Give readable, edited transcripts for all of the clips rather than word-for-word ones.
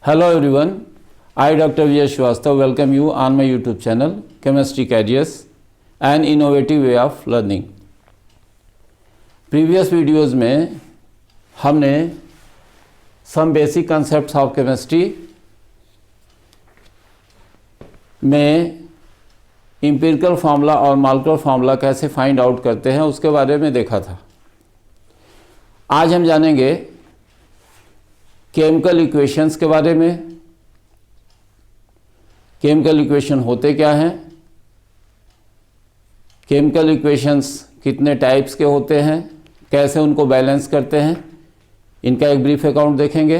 Hello everyone, I Dr. V. S. Shrivastava welcome you on my YouTube channel Chemistry Careers, an innovative way of learning. Previous videos में हमने some basic concepts of chemistry में empirical formula और molecular formula कैसे find out करते हैं उसके बारे में देखा था. आज हम जानेंगे केमिकल इक्वेशंस के बारे में. केमिकल इक्वेशन होते क्या हैं, केमिकल इक्वेशंस कितने टाइप्स के होते हैं, कैसे उनको बैलेंस करते हैं, इनका एक ब्रीफ अकाउंट देखेंगे.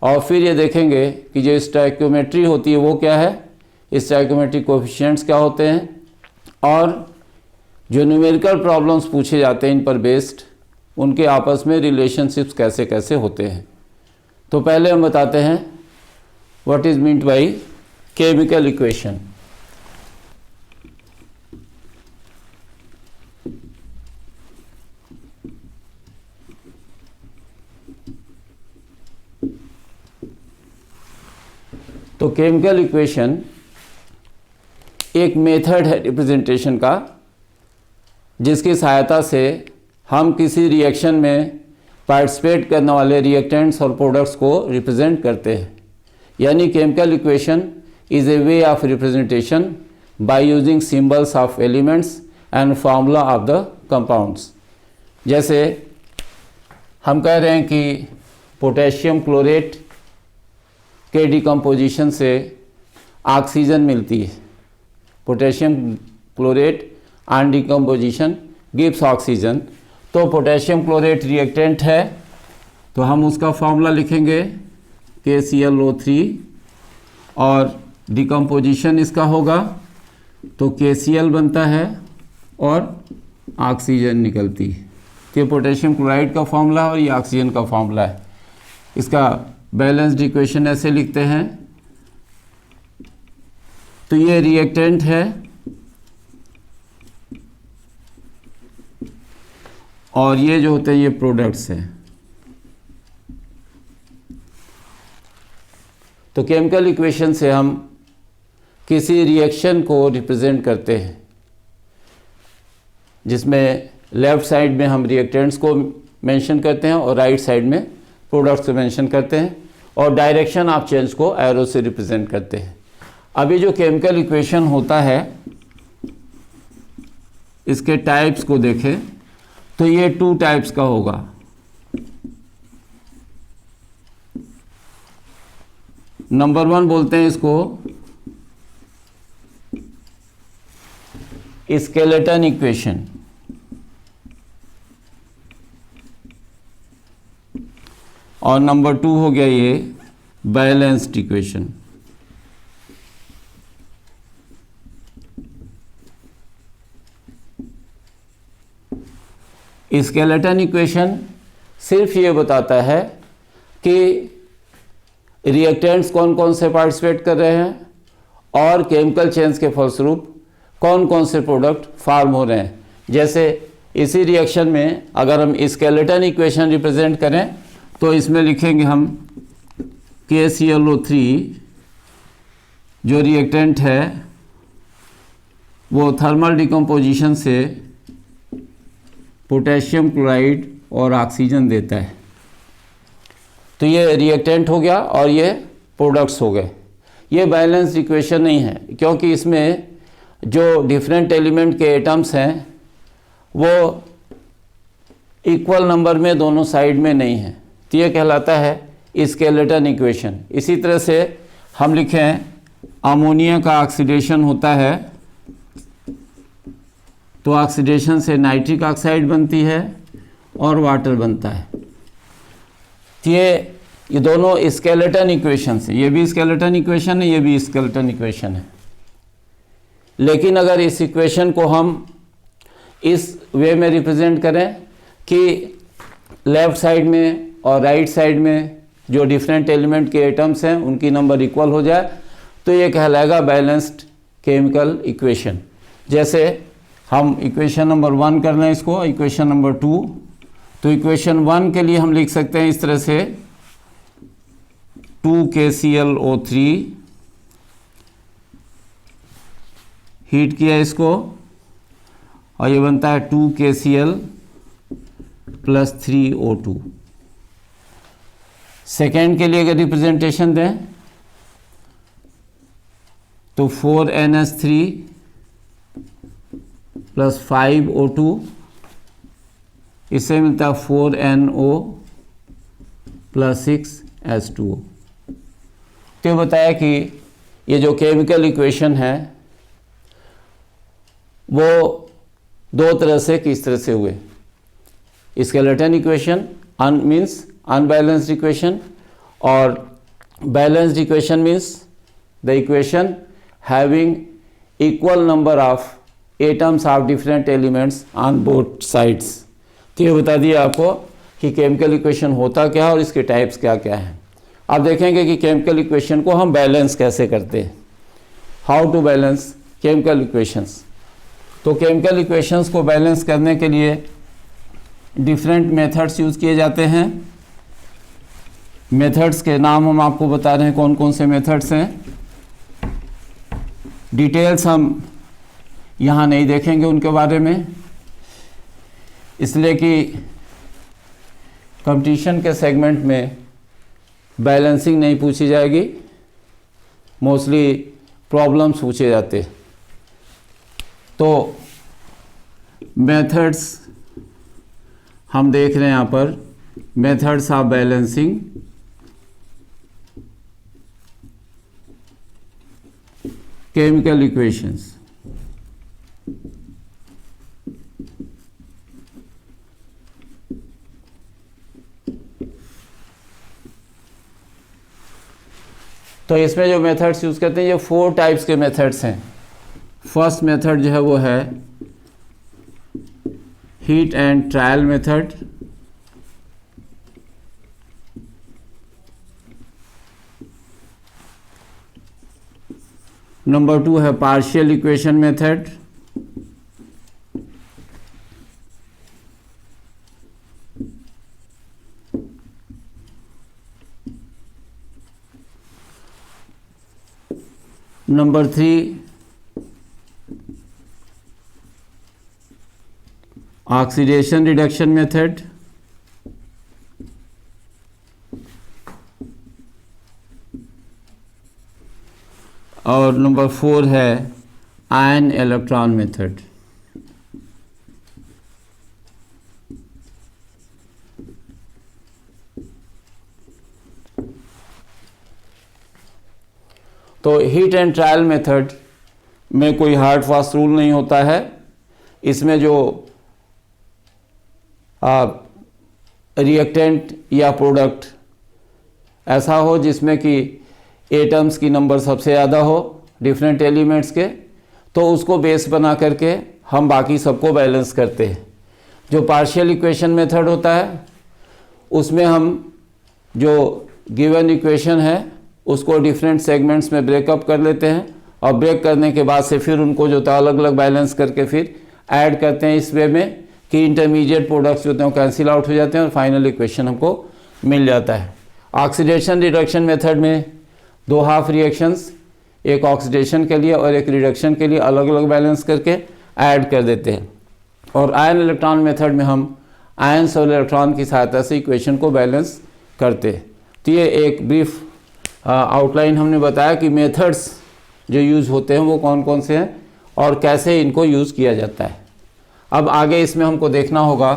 और फिर ये देखेंगे कि जो स्टोइकियोमेट्री होती है वो क्या है, स्टोइकियोमेट्रिक कोएफिशिएंट्स क्या होते हैं, और जो न्यूमेरिकल प्रॉब्लम्स पूछे जाते हैं इन पर बेस्ड उनके आपस में रिलेशनशिप्स कैसे कैसे होते हैं. तो पहले हम बताते हैं what is meant by chemical equation. तो केमिकल इक्वेशन एक मेथड है रिप्रेजेंटेशन का जिसकी सहायता से हम किसी रिएक्शन में पार्टिसिपेट करने वाले रिएक्टेंट्स और प्रोडक्ट्स को रिप्रेजेंट करते हैं. यानी chemical equation is a way of representation by using symbols of elements and formula of the compounds. जैसे हम कह रहे हैं कि पोटेशियम क्लोरेट के डिकम्पोजिशन से ऑक्सीजन मिलती है. Potassium chlorate on decomposition gives oxygen. तो पोटेशियम क्लोरेट रिएक्टेंट है तो हम उसका फॉर्मूला लिखेंगे KClO3 और डिकम्पोजिशन इसका होगा तो KCl बनता है और ऑक्सीजन निकलती है. तो ये पोटेशियम क्लोराइड का फॉर्मूला और ये ऑक्सीजन का फॉर्मूला है. इसका बैलेंस्ड इक्वेशन ऐसे लिखते हैं. तो ये रिएक्टेंट है और ये जो होते हैं ये प्रोडक्ट्स हैं. तो केमिकल इक्वेशन से हम किसी रिएक्शन को रिप्रेजेंट करते हैं जिसमें लेफ्ट साइड में हम रिएक्टेंट्स को मेंशन करते हैं और राइट साइड में प्रोडक्ट्स को मेंशन करते हैं और डायरेक्शन ऑफ चेंज को एरो से रिप्रेजेंट करते हैं. अभी जो केमिकल इक्वेशन होता है इसके टाइप्स को देखें तो ये 2 टाइप्स का होगा. नंबर 1 बोलते हैं इसको स्केलेटन इक्वेशन. और नंबर 2 हो गया ये बैलेंस्ड इक्वेशन. स्केलेटन इक्वेशन सिर्फ ये बताता है कि रिएक्टेंट्स कौन कौन से पार्टिसिपेट कर रहे हैं और केमिकल चेंज के फलस्वरूप कौन कौन से प्रोडक्ट फॉर्म हो रहे हैं. जैसे इसी रिएक्शन में अगर हम स्केलेटन इक्वेशन रिप्रेजेंट करें तो इसमें लिखेंगे हम KClO3 जो रिएक्टेंट है वो थर्मल डिकम्पोजिशन से पोटेशियम क्लोराइड और ऑक्सीजन देता है. तो ये रिएक्टेंट हो गया और ये प्रोडक्ट्स हो गए. ये बैलेंस्ड इक्वेशन नहीं है क्योंकि इसमें जो डिफरेंट एलिमेंट के एटम्स हैं वो इक्वल नंबर में दोनों साइड में नहीं है. तो ये कहलाता है स्केलेटन इक्वेशन. इसी तरह से हम लिखें अमोनिया का ऑक्सीडेशन होता है तो ऑक्सीडेशन से नाइट्रिक ऑक्साइड बनती है और वाटर बनता है. तो ये दोनों स्केलेटन इक्वेशन है. ये भी स्केलेटन इक्वेशन है, ये भी स्केलेटन इक्वेशन है. लेकिन अगर इस इक्वेशन को हम इस वे में रिप्रेजेंट करें कि लेफ्ट साइड में और राइट साइड में जो डिफरेंट एलिमेंट के एटम्स हैं उनकी नंबर इक्वल हो जाए तो ये कहलाएगा बैलेंस्ड केमिकल इक्वेशन. जैसे हम इक्वेशन नंबर 1 कर लें इसको, इक्वेशन नंबर 2. तो इक्वेशन 1 के लिए हम लिख सकते हैं इस तरह से 2KClO3 हीट किया इसको और ये बनता है 2KCl प्लस 3O2। सेकेंड के लिए अगर रिप्रेजेंटेशन दें तो 4NH3 प्लस 5O2, इससे मिलता है 4NO प्लस 6H2O। तो बताया कि ये जो केमिकल इक्वेशन है वो दो तरह से किस तरह से हुए। Skeleton equation means unbalanced equation, और balanced equation means the equation having equal number of atoms of different elements on both sides. तो ये बता दिया आपको कि केमिकल इक्वेशन होता क्या है और इसके टाइप्स क्या क्या हैं। अब देखेंगे कि केमिकल इक्वेशन को हम बैलेंस कैसे करते हैं, how to balance chemical equations. तो केमिकल इक्वेशंस को बैलेंस करने के लिए डिफरेंट मेथड्स यूज़ किए जाते हैं। मेथड्स के नाम हम आपको बता रहे हैं कौन कौन से मेथड्स हैं। डिटेल्स हम यहाँ नहीं देखेंगे उनके बारे में, इसलिए कि कंपटीशन के सेगमेंट में बैलेंसिंग नहीं पूछी जाएगी, मोस्टली प्रॉब्लम्स पूछे जाते। तो मेथड्स हम देख रहे हैं यहाँ पर, methods of balancing. Chemical equations. तो इसमें जो मेथड्स यूज़ करते हैं ये 4 टाइप्स के मेथड्स हैं। फर्स्ट मेथड जो है वो है heat and trial method. Number 2 है partial equation method. Number 3 oxidation reduction method. और नंबर 4 है आयन इलेक्ट्रॉन मेथड। तो हीट एंड ट्रायल मेथड में कोई हार्ड फास्ट रूल नहीं होता है। इसमें जो रिएक्टेंट या प्रोडक्ट ऐसा हो जिसमें कि एटम्स की नंबर सबसे ज़्यादा हो डिफरेंट एलिमेंट्स के, तो उसको बेस बना करके हम बाकी सबको बैलेंस करते हैं। जो पार्शियल इक्वेशन मेथड होता है उसमें हम जो गिवन इक्वेशन है उसको डिफरेंट सेगमेंट्स में ब्रेकअप कर लेते हैं और ब्रेक करने के बाद से फिर उनको जो था अलग अलग बैलेंस करके फिर ऐड करते हैं इस वे में कि इंटरमीडिएट प्रोडक्ट्स जो होते हैं वो कैंसिल आउट हो जाते हैं और फाइनल इक्वेशन हमको मिल जाता है। ऑक्सीडेशन रिडक्शन मेथड में 2 हाफ रिएक्शंस, एक ऑक्सीडेशन के लिए और एक रिडक्शन के लिए अलग अलग बैलेंस करके ऐड कर देते हैं। और आयन इलेक्ट्रॉन मेथड में हम आयन्स और इलेक्ट्रॉन की सहायता से इक्वेशन को बैलेंस करते हैं। तो ये एक ब्रीफ आउटलाइन हमने बताया कि मेथड्स जो यूज़ होते हैं वो कौन कौन से हैं और कैसे इनको यूज़ किया जाता है। अब आगे इसमें हमको देखना होगा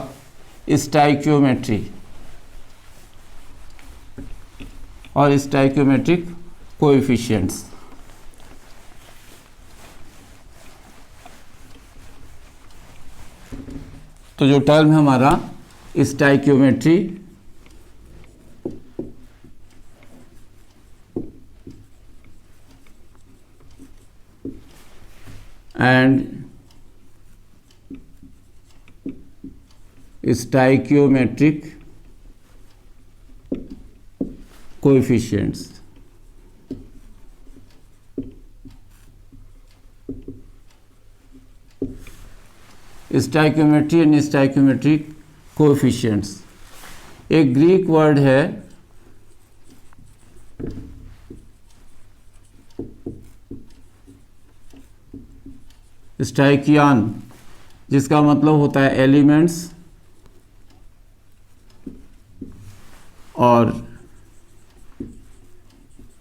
स्टोइकियोमेट्री और स्टोइकियोमेट्रिक कोएफिशिएंट्स। तो जो टर्म है हमारा stoichiometry, and stoichiometric coefficients. Stoichiometry and stoichiometric coefficients एक ग्रीक वर्ड है स्टाइकियान जिसका मतलब होता है एलिमेंट्स और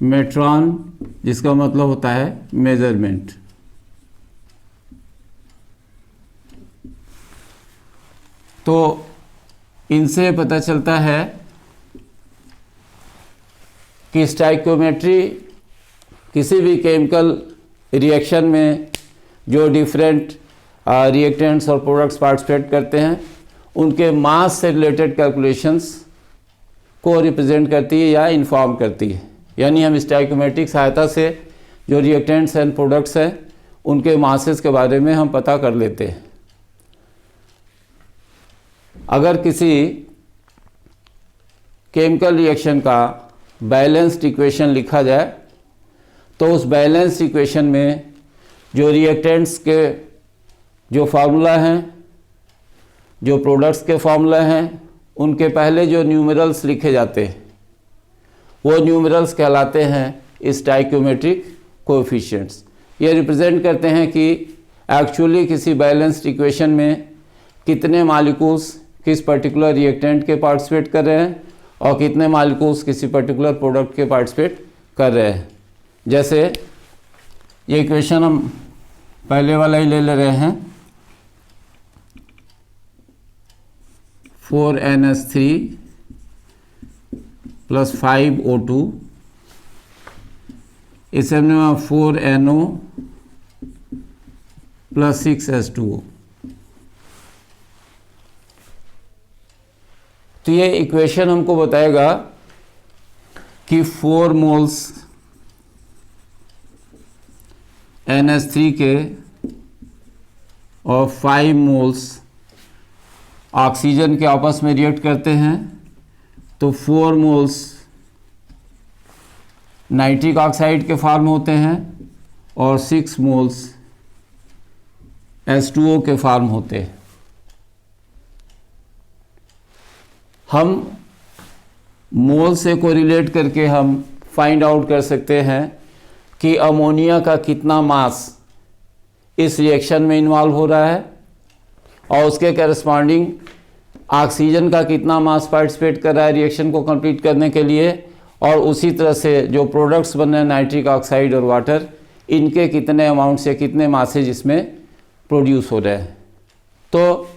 मेट्रॉन जिसका मतलब होता है मेजरमेंट। तो इनसे पता चलता है कि स्टाइकियोमेट्री किसी भी केमिकल रिएक्शन में जो डिफरेंट रिएक्टेंट्स और प्रोडक्ट्स पार्टिसिपेट करते हैं उनके मास से रिलेटेड कैलकुलेशंस को रिप्रेजेंट करती है या इन्फॉर्म करती है। यानी हम स्टाइकियोमेट्रिक सहायता से जो रिएक्टेंट्स एंड प्रोडक्ट्स हैं उनके मासेस के बारे में हम पता कर लेते हैं। अगर किसी केमिकल रिएक्शन का बैलेंस्ड इक्वेशन लिखा जाए तो उस बैलेंस्ड इक्वेशन में जो रिएक्टेंट्स के जो फार्मूला हैं, जो प्रोडक्ट्स के फार्मूला हैं, उनके पहले जो न्यूमेरल्स लिखे जाते हैं वो न्यूमेरल्स कहलाते हैं स्टाइकियोमेट्रिक कोएफिशिएंट्स। ये रिप्रेजेंट करते हैं कि एक्चुअली किसी बैलेंस्ड इक्वेशन में कितने मॉलिक्यूल्स किस पर्टिकुलर रिएक्टेंट के पार्टिसिपेट कर रहे हैं और कितने मॉलिक्यूल्स किसी पर्टिकुलर प्रोडक्ट के पार्टिसिपेट कर रहे हैं। जैसे ये इक्वेशन हम पहले वाला ही ले रहे हैं, 4NH3 + 5O2, इसे हमने 4NO + 6H2O। तो ये इक्वेशन हमको बताएगा कि 4 मोल्स NH3 के और 5 मोल्स ऑक्सीजन के आपस में रिएक्ट करते हैं तो 4 मोल्स नाइट्रिक ऑक्साइड के फॉर्म होते हैं और 6 मोल्स H2O के फॉर्म होते हैं। हम मोल से कोरिलेट करके हम फाइंड आउट कर सकते हैं कि अमोनिया का कितना मास इस रिएक्शन में इन्वॉल्व हो रहा है और उसके करस्पॉन्डिंग ऑक्सीजन का कितना मास पार्टिसिपेट कर रहा है रिएक्शन को कंप्लीट करने के लिए, और उसी तरह से जो प्रोडक्ट्स बन रहे हैं नाइट्रिक ऑक्साइड और वाटर, इनके कितने अमाउंट से कितने मासेज इसमें प्रोड्यूस हो रहे हैं। तो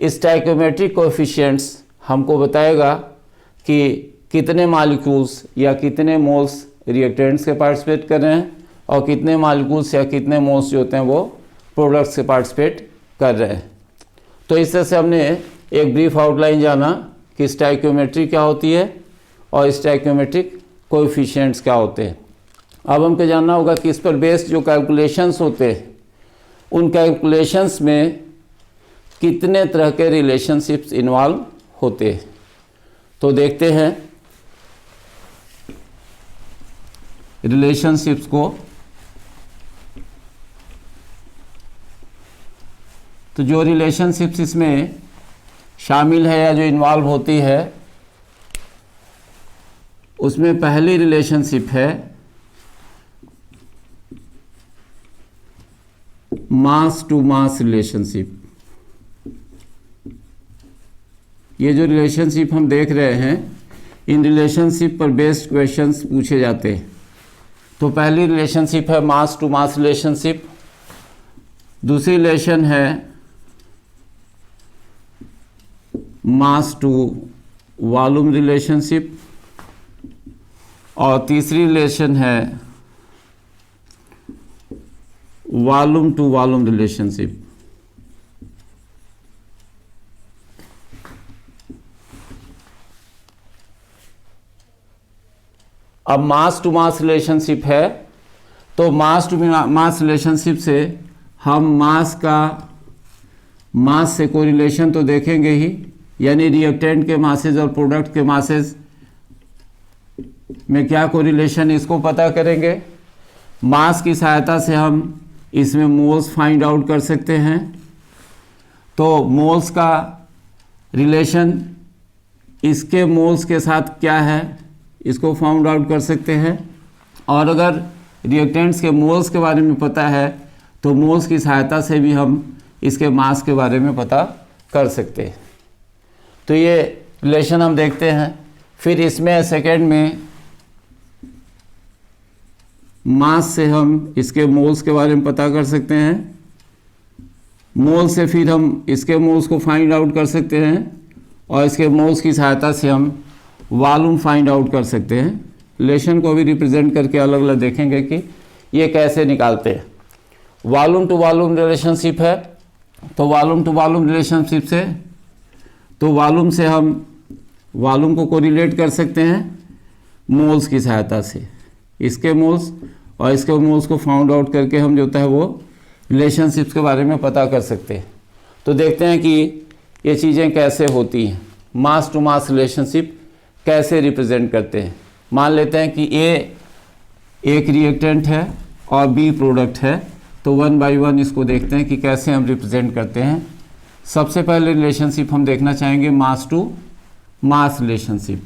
स्टाइकियोमेट्रिक कोएफिशिएंट्स हमको बताएगा कि कितने मॉलिक्यूल्स या कितने मोल्स रिएक्टेंट्स के पार्टिसिपेट कर रहे हैं और कितने मॉलिक्यूल्स या कितने मोल्स जो होते हैं वो प्रोडक्ट्स से पार्टिसिपेट कर रहे हैं। तो इस तरह से हमने एक ब्रीफ आउटलाइन जाना कि स्टाइकियोमेट्री क्या होती है और स्टाइकियोमेट्रिक कोएफिशिएंट्स क्या होते हैं। अब हमको जानना होगा कि इस पर बेस्ड जो कैलकुलेशंस होते हैं उन कैलकुलेशंस में कितने तरह के रिलेशनशिप्स इन्वॉल्व होते हैं। तो देखते हैं रिलेशनशिप्स को। तो जो रिलेशनशिप्स इसमें शामिल है या जो इन्वॉल्व होती है उसमें पहली रिलेशनशिप है मास टू मास रिलेशनशिप। ये जो रिलेशनशिप हम देख रहे हैं इन रिलेशनशिप पर बेस्ड क्वेश्चंस पूछे जाते हैं। तो पहली रिलेशनशिप है मास टू मास रिलेशनशिप, दूसरी रिलेशन है मास टू वॉल्यूम रिलेशनशिप और तीसरी रिलेशन है वॉल्यूम टू वॉल्यूम रिलेशनशिप। अब मास टू मास रिलेशनशिप है तो मास टू मास रिलेशनशिप से हम मास से कोरिलेशन तो देखेंगे ही, यानी रिएक्टेंट के मासेज और प्रोडक्ट के मासेज में क्या कोरिलेशन इसको पता करेंगे। मास की सहायता से हम इसमें मोल्स फाइंड आउट कर सकते हैं। तो मोल्स का रिलेशन इसके मोल्स के साथ क्या है इसको फाउंड आउट कर सकते हैं। और अगर रिएक्टेंट्स के मोल्स के बारे में पता है तो मोल्स की सहायता से भी हम इसके मास के बारे में पता कर सकते हैं। तो ये रिलेशन हम देखते हैं। फिर इसमें सेकेंड में मास से हम इसके मोल्स के बारे में पता कर सकते हैं, मोल से फिर हम इसके मोल्स को फाइंड आउट कर सकते हैं, और इसके मोल्स की सहायता से हम वॉल्यूम फाइंड आउट कर सकते हैं। रिलेशन को भी रिप्रेजेंट करके अलग अलग देखेंगे कि ये कैसे निकालते हैं। वॉल्यूम टू वॉल्यूम रिलेशनशिप है, तो वॉल्यूम टू वॉल्यूम रिलेशनशिप से तो वॉल्यूम से हम वॉल्यूम को कोरिलेट कर सकते हैं मोल्स की सहायता से। इसके मोल्स और इसके मोल्स को फाउंड आउट करके हम जो होता है वो रिलेशनशिप्स के बारे में पता कर सकते हैं। तो देखते हैं कि ये चीज़ें कैसे होती हैं, मास टू मास रिलेशनशिप कैसे रिप्रेजेंट करते हैं। मान लेते हैं कि ए एक रिएक्टेंट है और बी प्रोडक्ट है, तो 1 by 1 इसको देखते हैं कि कैसे हम रिप्रेजेंट करते हैं। सबसे पहले रिलेशनशिप हम देखना चाहेंगे मास टू मास रिलेशनशिप।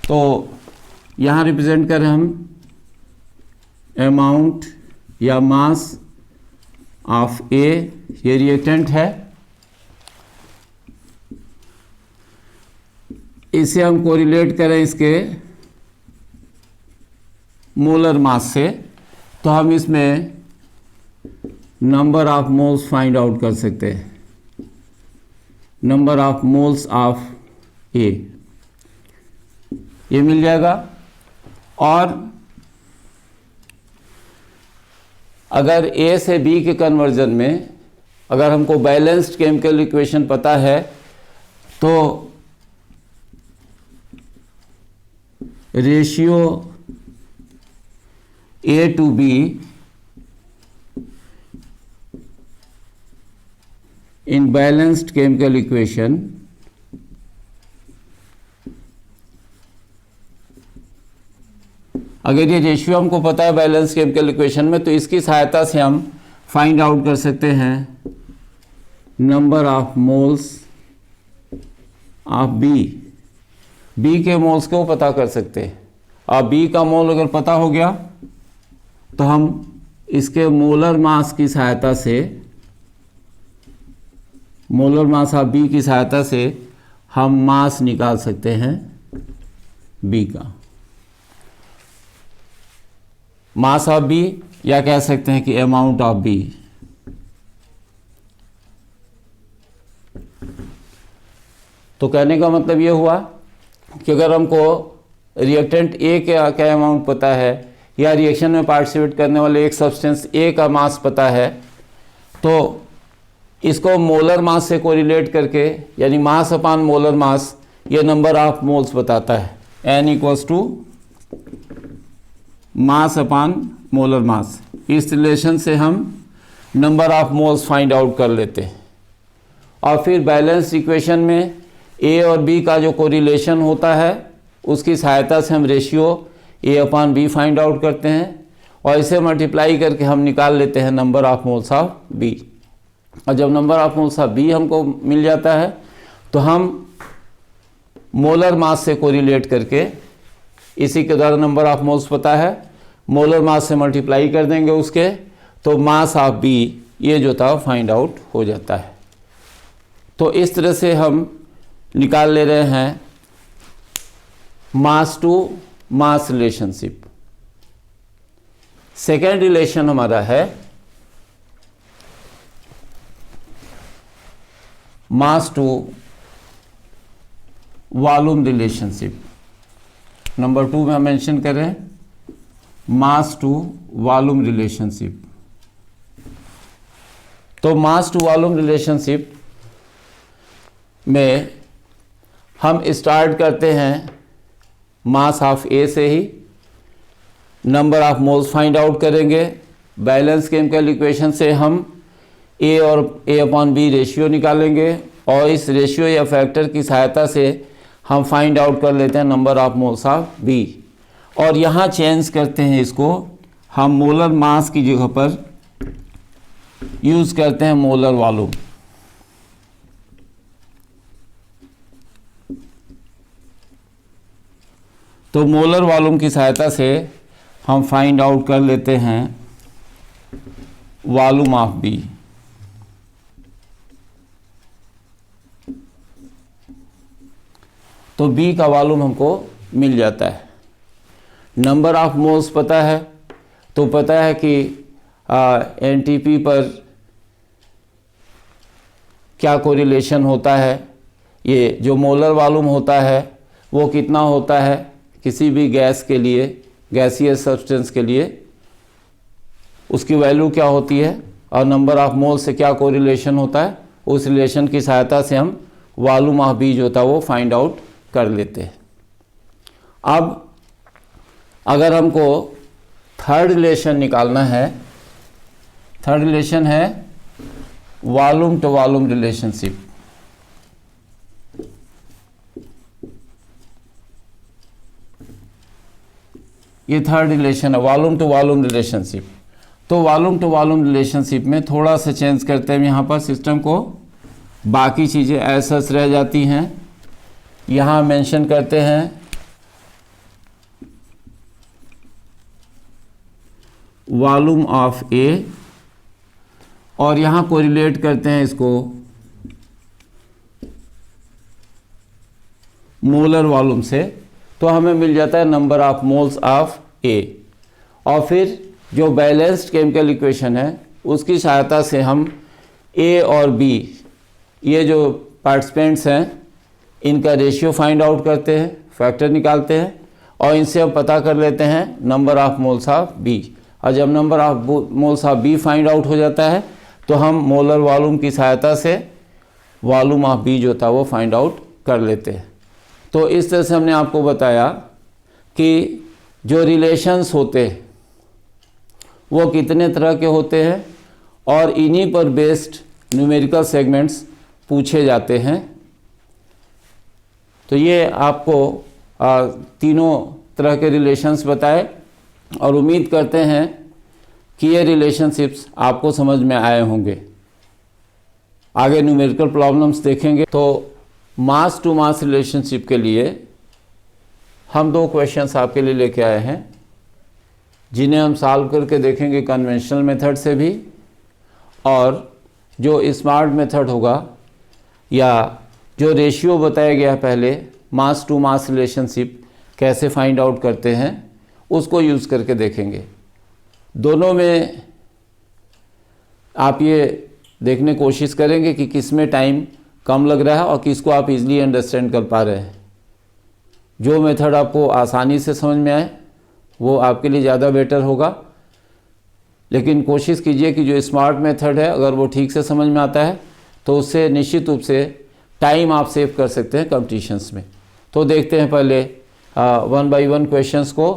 तो यहाँ रिप्रेजेंट करें हम अमाउंट या मास ऑफ ए, ये रिएक्टेंट है, इसे हम कोरिलेट करें इसके मोलर मास से, तो हम इसमें number of moles find out कर सकते हैं। नंबर ऑफ मोल्स ऑफ ए ये मिल जाएगा। और अगर ए से बी के कन्वर्जन में अगर हमको बैलेंस्ड केमिकल इक्वेशन पता है, तो ratio A to B in balanced chemical equation अगर ये रेशियो हमको पता है बैलेंस केमिकल इक्वेशन में, तो इसकी सहायता से हम फाइंड आउट कर सकते हैं number of moles of B के मोल्स को पता कर सकते हैं। और बी का मोल अगर पता हो गया तो हम इसके मोलर मास की सहायता से, मोलर मास ऑफ बी की सहायता से हम मास निकाल सकते हैं बी का, मास ऑफ बी, या कह सकते हैं कि अमाउंट ऑफ बी। तो कहने का मतलब ये हुआ कि अगर हमको रिएक्टेंट ए का अमाउंट पता है, या रिएक्शन में पार्टिसिपेट करने वाले एक सब्सटेंस ए का मास पता है, तो इसको मोलर मास से कोरिलेट करके, यानी मास अपान मोलर मास, ये नंबर ऑफ मोल्स बताता है। n equals to mass upon molar mass. इस रिलेशन से हम number of moles find out कर लेते हैं। और फिर बैलेंस इक्वेशन में ए और बी का जो कोरिलेशन होता है, उसकी सहायता से हम ratio A upon B find out करते हैं, और इसे मल्टीप्लाई करके हम निकाल लेते हैं number of moles of B. और जब number of moles of B हमको मिल जाता है, तो हम मोलर मास से कोरिलेट करके, इसी के द्वारा नंबर ऑफ मोल्स पता है, मोलर मास से मल्टीप्लाई कर देंगे उसके, तो मास ऑफ बी ये जो था फाइंड आउट हो जाता है। तो इस तरह से हम निकाल ले रहे हैं mass to mass relationship. Second relation हमारा है mass to volume relationship. Number 2 में हम मेंशन करें मास टू वॉल्यूम रिलेशनशिप। तो मास टू वॉल्यूम रिलेशनशिप में हम स्टार्ट करते हैं मास ऑफ ए से ही, number of moles find out करेंगे। बैलेंस केमिकल इक्वेशन से हम ए और ए अपॉन बी रेशियो निकालेंगे, और इस रेशियो या फैक्टर की सहायता से हम फाइंड आउट कर लेते हैं number of moles of B. और यहाँ चेंज करते हैं इसको, हम मोलर मास की जगह पर यूज़ करते हैं मोलर वॉल्यूम। तो मोलर वॉल्यूम की सहायता से हम फाइंड आउट कर लेते हैं वॉल्यूम ऑफ बी। तो बी का वॉल्यूम हमको मिल जाता है। नंबर ऑफ मोल्स पता है, तो पता है कि एनटीपी पर क्या कोरिलेशन होता है। ये जो मोलर वॉल्यूम होता है वो कितना होता है किसी भी गैस के लिए, गैसियस सब्सटेंस के लिए, उसकी वैल्यू क्या होती है और नंबर ऑफ मोल से क्या कोरिलेशन होता है, उस रिलेशन की सहायता से हम वॉल्यूम ऑफ बी जो होता है वो फाइंड आउट कर लेते हैं। अब अगर हमको थर्ड रिलेशन निकालना है, थर्ड रिलेशन है वॉल्यूम टू वॉल्यूम रिलेशनशिप। ये थर्ड रिलेशन है वॉल्यूम टू वॉल्यूम रिलेशनशिप। तो वॉल्यूम टू वॉल्यूम रिलेशनशिप में थोड़ा सा चेंज करते हैं यहाँ पर सिस्टम को, बाकी चीज़ें ऐसा रह जाती हैं। यहाँ मेंशन करते हैं वॉल्यूम ऑफ ए और यहाँ कोरिलेट करते हैं इसको मोलर वॉल्यूम से, तो हमें मिल जाता है नंबर ऑफ मोल्स ऑफ ए। और फिर जो बैलेंस्ड केमिकल इक्वेशन है उसकी सहायता से हम ए और बी, ये जो पार्टिसिपेंट्स हैं, इनका रेशियो फाइंड आउट करते हैं, फैक्टर निकालते हैं और इनसे हम पता कर लेते हैं number of moles of B. और जब number of moles of B find out हो जाता है तो हम मोलर वॉल्यूम की सहायता से वॉल्यूम ऑफ बी जो था वो फाइंड आउट कर लेते हैं। तो इस तरह से हमने आपको बताया कि जो रिलेशंस होते हैं वो कितने तरह के होते हैं और इन्हीं पर बेस्ड न्यूमेरिकल सेगमेंट्स पूछे जाते हैं। तो ये आपको तीनों तरह के रिलेशंस बताए और उम्मीद करते हैं कि ये रिलेशनशिप्स आपको समझ में आए होंगे। आगे न्यूमेरिकल प्रॉब्लम्स देखेंगे। तो मास टू मास रिलेशनशिप के लिए हम दो क्वेश्चंस आपके लिए लेके आए हैं, जिन्हें हम सॉल्व करके देखेंगे कन्वेंशनल मेथड से भी, और जो स्मार्ट मेथड होगा या जो रेशियो बताया गया पहले मास टू मास रिलेशनशिप कैसे फाइंड आउट करते हैं उसको यूज़ करके देखेंगे। दोनों में आप ये देखने कोशिश करेंगे कि किस में टाइम कम लग रहा है और किसको आप इजीली अंडरस्टैंड कर पा रहे हैं। जो मेथड आपको आसानी से समझ में आए वो आपके लिए ज़्यादा बेटर होगा, लेकिन कोशिश कीजिए कि जो स्मार्ट मेथड है अगर वो ठीक से समझ में आता है तो उससे निश्चित रूप से टाइम आप सेव कर सकते हैं कॉम्पिटिशन्स में। तो देखते हैं पहले वन बाय वन क्वेश्चंस को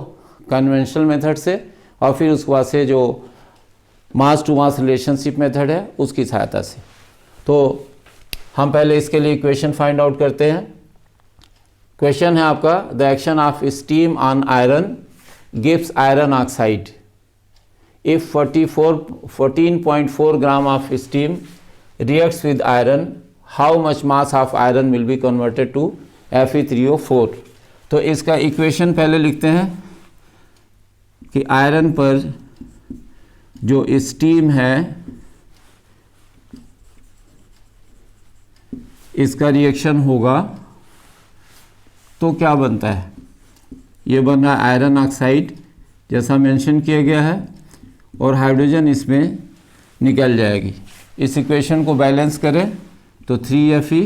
कन्वेंशनल मेथड से और फिर उसके बाद से जो मास टू मास रिलेशनशिप मेथड है उसकी सहायता से। तो हम पहले इसके लिए इक्वेशन फाइंड आउट करते हैं। क्वेश्चन है आपका, the action of steam on iron gives iron oxide if 14.4 gram of steam reacts with iron, how much mass of iron will be converted to Fe3O4। तो इसका इक्वेशन पहले लिखते हैं कि आयरन पर जो स्टीम है इसका रिएक्शन होगा तो क्या बनता है, ये बन रहा है आयरन ऑक्साइड जैसा मेंशन किया गया है और हाइड्रोजन इसमें निकल जाएगी। इस इक्वेशन को बैलेंस करें तो 3Fe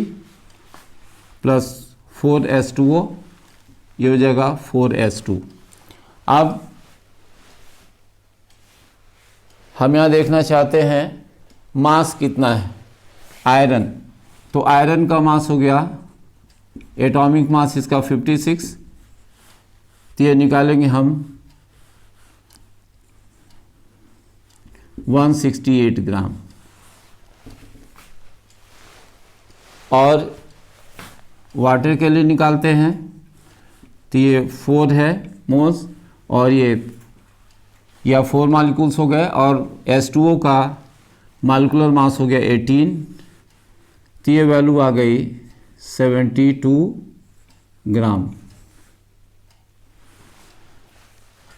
प्लस 4H2O ये हो जाएगा 4H2। अब हम यहाँ देखना चाहते हैं मास कितना है आयरन, तो आयरन का मास हो गया, एटॉमिक मास इसका 56, तो ये निकालेंगे हम 168 ग्राम। और वाटर के लिए निकालते हैं तो ये 4 है मोल्स और ये या 4 मॉलिक्यूल्स हो गए और H2O का मॉलिक्यूलर मास हो गया 18, तो ये वैल्यू आ गई 72 ग्राम।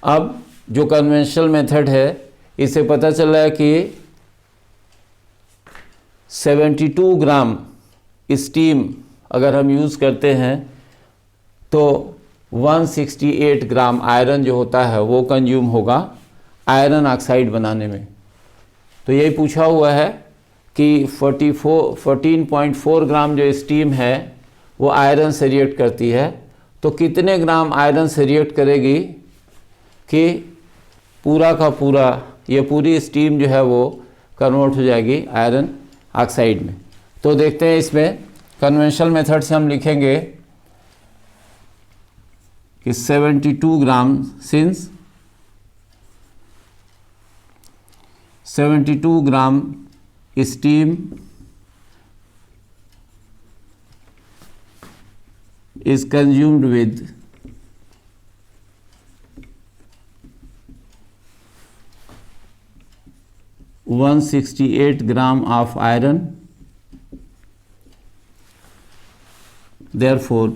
अब जो कन्वेंशनल मेथड है इससे पता चल रहा है कि 72 ग्राम स्टीम अगर हम यूज़ करते हैं तो 168 ग्राम आयरन जो होता है वो कंज्यूम होगा आयरन ऑक्साइड बनाने में। तो यही पूछा हुआ है कि 14.4 ग्राम जो स्टीम है वो आयरन से रिएक्ट करती है, तो कितने ग्राम आयरन से रिएक्ट करेगी कि पूरा का पूरा ये पूरी स्टीम जो है वो कन्वर्ट हो जाएगी आयरन ऑक्साइड में। तो देखते हैं इसमें कन्वेंशनल मेथड से हम लिखेंगे कि 72 gram since 72 gram steam is consumed with 168 gram of iron, therefore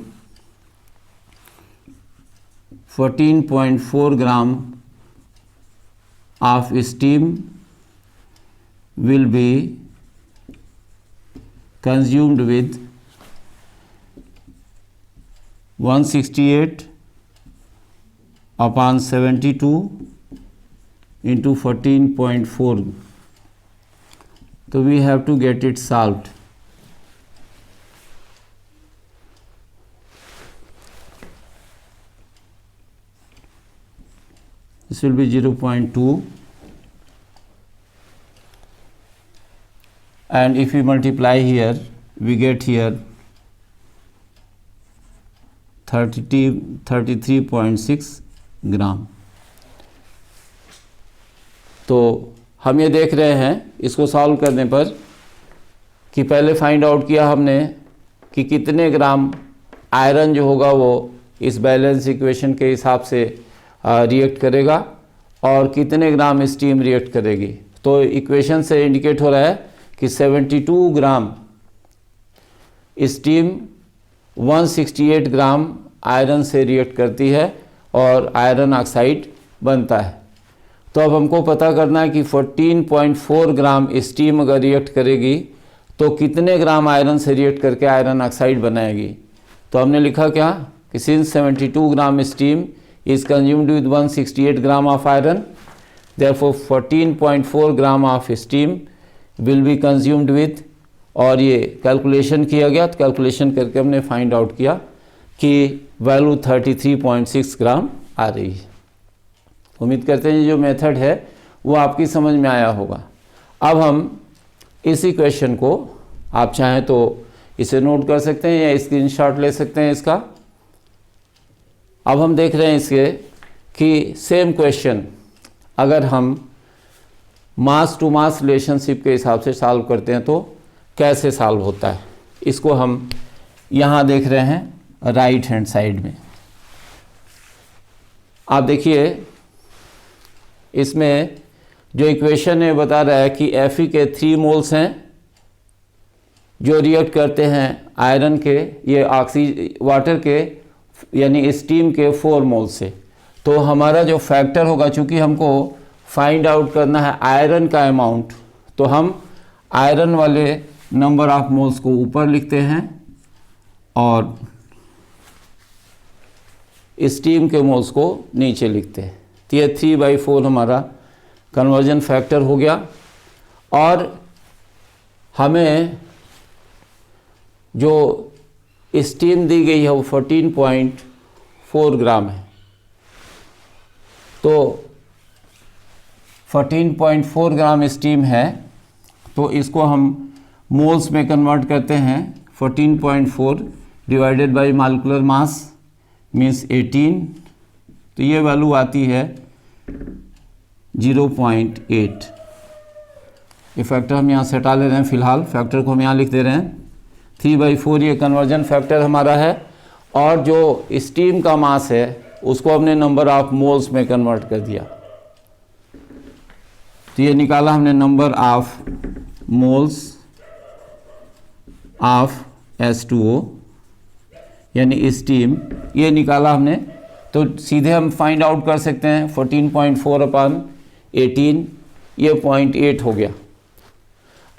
14.4 gram of steam will be consumed with 168 upon 72 into 14.4. So we have to get it solved. This will be 0.2, and if we multiply here we get here 33.6 ग्राम। तो हम ये देख रहे हैं इसको solve करने पर कि पहले फाइंड आउट किया हमने कि कितने ग्राम आयरन जो होगा वो इस बैलेंस इक्वेशन के हिसाब से रिएक्ट करेगा और कितने ग्राम स्टीम रिएक्ट करेगी। तो इक्वेशन से इंडिकेट हो रहा है कि 72 ग्राम स्टीम 168 ग्राम आयरन से रिएक्ट करती है और आयरन ऑक्साइड बनता है। तो अब हमको पता करना है कि 14.4 ग्राम स्टीम अगर रिएक्ट करेगी तो कितने ग्राम आयरन से रिएक्ट करके आयरन ऑक्साइड बनाएगी। तो हमने लिखा क्या कि since 72 gram steam is consumed with 168 gram of iron, therefore 14.4 gram of steam will be consumed with, और ये कैलकुलेशन किया गया। तो कैलकुलेशन करके हमने फाइंड आउट किया कि वैल्यू 33.6 ग्राम आ रही है। उम्मीद करते हैं जो मेथड है वो आपकी समझ में आया होगा। अब हम इस इक्वेशन को आप चाहें तो इसे नोट कर सकते हैं या स्क्रीनशॉट ले सकते हैं इसका। अब हम देख रहे हैं इसके कि सेम क्वेश्चन अगर हम मास टू मास रिलेशनशिप के हिसाब से सॉल्व करते हैं तो कैसे सॉल्व होता है। इसको हम यहाँ देख रहे हैं राइट हैंड साइड में। आप देखिए इसमें जो इक्वेशन है बता रहा है कि Fe के 3 मोल्स हैं जो रिएक्ट करते हैं आयरन के, ये वाटर के यानी स्टीम के 4 मोल्स से। तो हमारा जो फैक्टर होगा, चूंकि हमको फाइंड आउट करना है आयरन का अमाउंट, तो हम आयरन वाले नंबर ऑफ मोल्स को ऊपर लिखते हैं और स्टीम के मोल्स को नीचे लिखते हैं। तो ये 3/4 हमारा कन्वर्जन फैक्टर हो गया। और हमें जो स्टीम दी गई है वो 14.4 ग्राम है। तो 14.4 ग्राम स्टीम है, तो इसको हम मोल्स में कन्वर्ट करते हैं। 14.4 divided by molecular mass means 18, तो ये वैल्यू आती है 0.8। ये फैक्टर हम यहाँ से हटा ले रहे हैं, फिलहाल फैक्टर को हम यहाँ लिख दे रहे हैं। 3/4 ये कन्वर्जन फैक्टर हमारा है, और जो स्टीम का मास है उसको हमने नंबर ऑफ मोल्स में कन्वर्ट कर दिया। तो ये निकाला हमने number of moles of H2O यानी स्टीम, ये निकाला हमने। तो सीधे हम फाइंड आउट कर सकते हैं 14.4 अपॉन 18, ये 0.8 हो गया।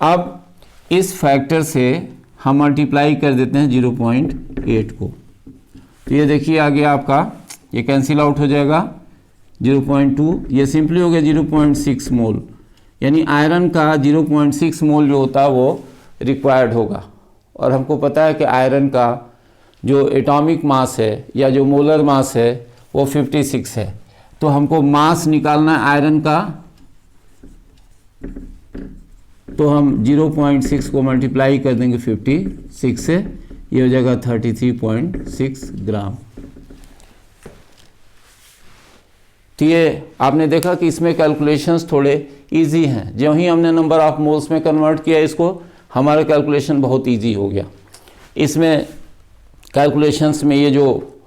अब इस फैक्टर से हम मल्टीप्लाई कर देते हैं 0.8 को, तो ये देखिए आ गया आपका, ये कैंसिल आउट हो जाएगा 0.2, ये सिंपली हो गया 0.6 मोल, यानी आयरन का 0.6 मोल जो होता है वो रिक्वायर्ड होगा। और हमको पता है कि आयरन का जो एटॉमिक मास है या जो मोलर मास है वो 56 है, तो हमको मास निकालना है आयरन का, तो हम 0.6 को मल्टीप्लाई कर देंगे 56 से, ये हो जाएगा 33.6 ग्राम। तो ये आपने देखा कि इसमें कैलकुलेशंस थोड़े इजी हैं, जो ही हमने नंबर ऑफ मोल्स में कन्वर्ट किया इसको, हमारा कैलकुलेशन बहुत इजी हो गया। इसमें कैलकुलेशंस में ये जो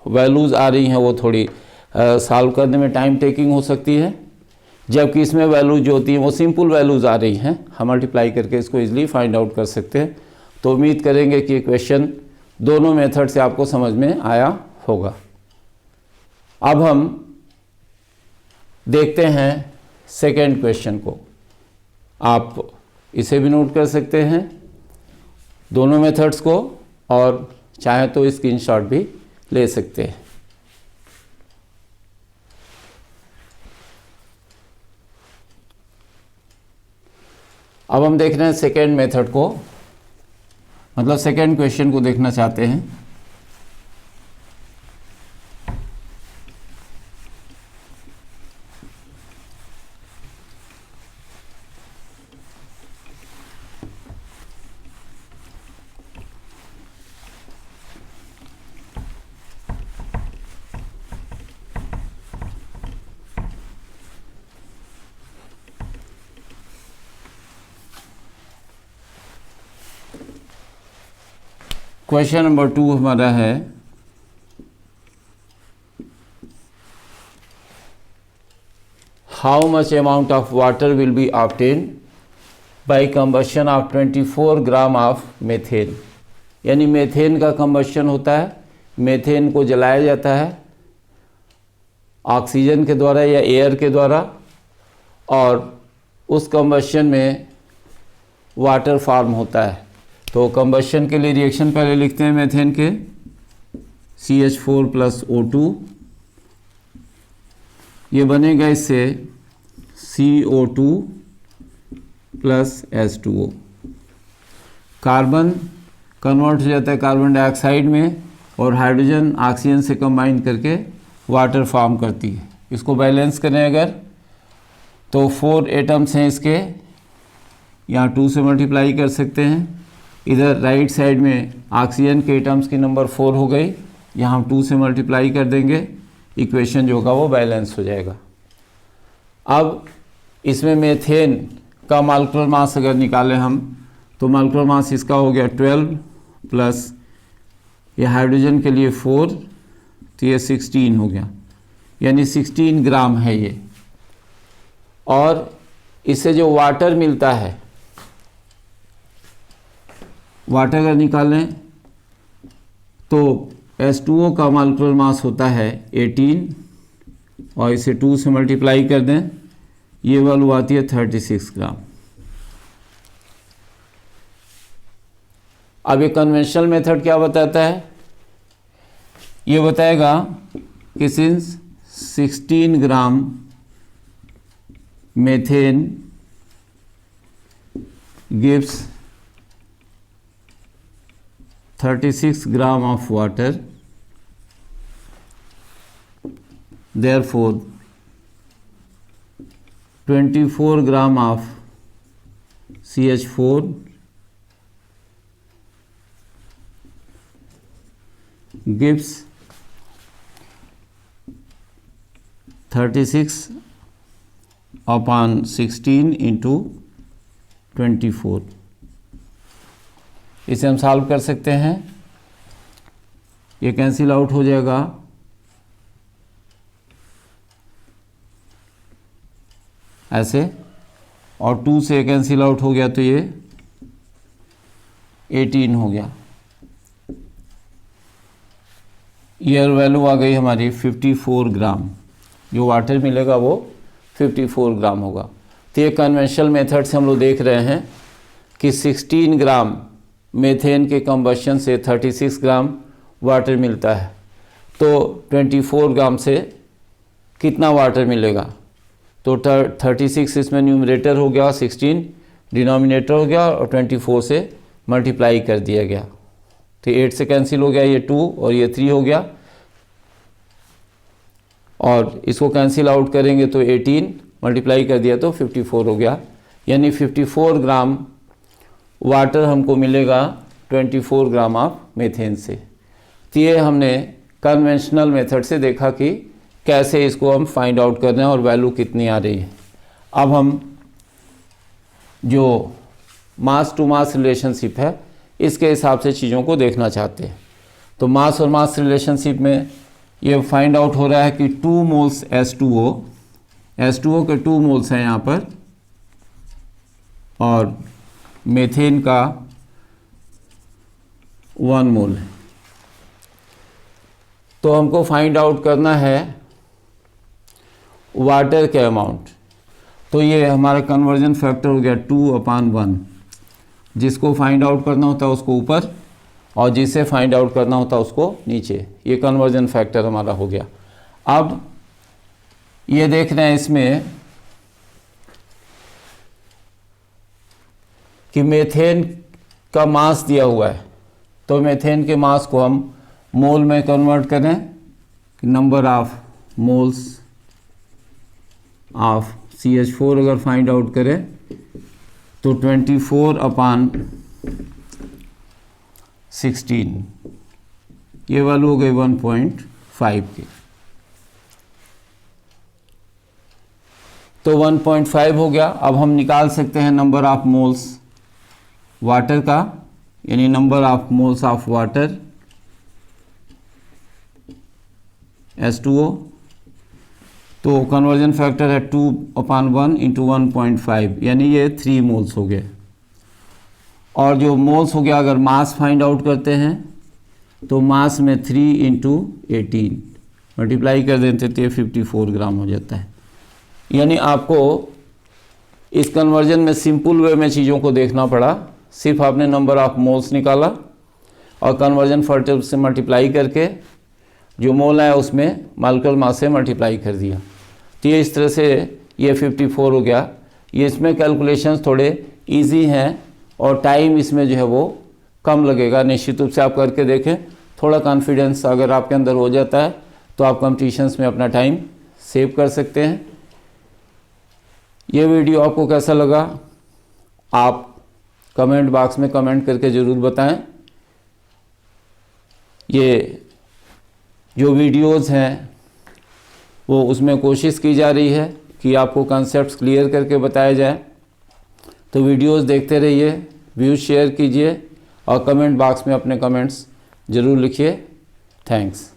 वैल्यूज़ आ रही हैं वो थोड़ी सॉल्व करने में टाइम टेकिंग हो सकती है, जबकि इसमें वैल्यूज जो होती हैं वो सिंपल वैल्यूज़ आ रही हैं, हम मल्टीप्लाई करके इसको इजीली फाइंड आउट कर सकते हैं। तो उम्मीद करेंगे कि क्वेश्चन दोनों मेथड से आपको समझ में आया होगा। अब हम देखते हैं सेकेंड क्वेश्चन को, आप इसे भी नोट कर सकते हैं दोनों मेथड्स को, और चाहे तो स्क्रीनशॉट भी ले सकते हैं। अब हम देख रहे हैं सेकेंड मेथड को, मतलब सेकेंड क्वेश्चन को देखना चाहते हैं। क्वेश्चन नंबर 2 हमारा है, how much amount of water will be obtain bye combustion of 24 gram of methane. यानी मेथेन का कंबशन होता है, मेथेन को जलाया जाता है ऑक्सीजन के द्वारा या एयर के द्वारा, और उस कंबशन में वाटर फॉर्म होता है। तो कंबशन के लिए रिएक्शन पहले लिखते हैं मेथेन के, CH4 + O2, ये बनेगा इससे CO2 + H2O। कार्बन कन्वर्ट हो जाता है कार्बन डाइऑक्साइड में, और हाइड्रोजन ऑक्सीजन से कंबाइन करके वाटर फॉर्म करती है। इसको बैलेंस करें अगर, तो 4 एटम्स हैं इसके, यहाँ 2 से मल्टीप्लाई कर सकते हैं। इधर राइट साइड में ऑक्सीजन के एटम्स की नंबर 4 हो गई, यहाँ हम 2 से मल्टीप्लाई कर देंगे, इक्वेशन जो होगा वो बैलेंस हो जाएगा। अब इसमें मेथेन का मॉलिक्यूलर मास अगर निकालें हम, तो मॉलिक्यूलर मास इसका हो गया 12 प्लस ये हाइड्रोजन के लिए 4, तो ये 16 हो गया, यानी 16 ग्राम है ये। और इससे जो वाटर मिलता है, वाटर अगर निकालें तो H2O का मॉलिक्यूलर मास होता है 18, और इसे 2 से मल्टीप्लाई कर दें, ये वैल्यू आती है 36 ग्राम। अब ये कन्वेंशनल मेथड क्या बताता है, ये बताएगा कि since 16 gram methane gives 36 gram of water, therefore 24 gram of CH4 gives 36 upon 16 into 24। इसे हम सॉल्व कर सकते हैं, ये कैंसिल आउट हो जाएगा, ऐसे, और 2 से कैंसिल आउट हो गया तो ये 18 हो गया। ये वैल्यू आ गई हमारी 54 ग्राम, जो वाटर मिलेगा वो 54 ग्राम होगा। तो ये कन्वेंशनल मेथड से हम लोग देख रहे हैं कि 16 ग्राम मीथेन के कंबशन से 36 ग्राम वाटर मिलता है, तो 24 ग्राम से कितना वाटर मिलेगा, तो 36 इसमें न्यूमरेटर हो गया, 16 डिनोमिनेटर हो गया और 24 से मल्टीप्लाई कर दिया गया। तो 8 से कैंसिल हो गया, ये 2 और ये 3 हो गया, और इसको कैंसिल आउट करेंगे तो 18 मल्टीप्लाई कर दिया तो 54 हो गया। यानी 54 ग्राम वाटर हमको मिलेगा 24 ग्राम ऑफ मीथेन से। तो ये हमने कन्वेंशनल मेथड से देखा कि कैसे इसको हम फाइंड आउट कर रहे हैं और वैल्यू कितनी आ रही है। अब हम जो मास टू मास रिलेशनशिप है इसके हिसाब से चीज़ों को देखना चाहते हैं। तो मास और मास रिलेशनशिप में ये फाइंड आउट हो रहा है कि 2 मोल्स H2O के 2 मोल्स हैं यहाँ पर, और मीथेन का 1 मोल है। तो हमको फाइंड आउट करना है वाटर के अमाउंट। तो ये हमारा कन्वर्जन फैक्टर हो गया 2/1। जिसको फाइंड आउट करना होता है उसको ऊपर और जिसे फाइंड आउट करना होता है उसको नीचे। ये कन्वर्जन फैक्टर हमारा हो गया। अब ये देख रहे हैं इसमें कि मीथेन का मास दिया हुआ है, तो मीथेन के मास को हम मोल में कन्वर्ट करें, number of moles of CH4 अगर फाइंड आउट करें तो 24/16, ये वैल्यू हो गई 1.5 की। तो 1.5 हो गया। अब हम निकाल सकते हैं नंबर ऑफ मोल्स वाटर का, यानी number of moles of water H2O। तो कन्वर्जन फैक्टर है 2/1 इंटू 1.5, यानी ये 3 मोल्स हो गए। और जो मोल्स हो गया, अगर मास फाइंड आउट करते हैं तो मास में 3 इंटू 18 मल्टीप्लाई कर देते तो 54 ग्राम हो जाता है। यानी आपको इस कन्वर्जन में सिंपल वे में चीज़ों को देखना पड़ा। सिर्फ आपने नंबर ऑफ मोल्स निकाला और कन्वर्जन फैक्टर से मल्टीप्लाई करके जो मोल है उसमें मॉलिक्यूलर मास से मल्टीप्लाई कर दिया। तो ये इस तरह से ये 54 हो गया। ये इसमें कैलकुलेशंस थोड़े इजी हैं और टाइम इसमें जो है वो कम लगेगा। निश्चित रूप से आप करके देखें, थोड़ा कॉन्फिडेंस अगर आपके अंदर हो जाता है तो आप कॉम्पिटिशन्स में अपना टाइम सेव कर सकते हैं। ये वीडियो आपको कैसा लगा आप कमेंट बॉक्स में कमेंट करके ज़रूर बताएं। ये जो वीडियोज़ हैं वो उसमें कोशिश की जा रही है कि आपको कॉन्सेप्ट्स क्लियर करके बताया जाए। तो वीडियोज़ देखते रहिए, व्यूज़ शेयर कीजिए और कमेंट बॉक्स में अपने कमेंट्स ज़रूर लिखिए। थैंक्स।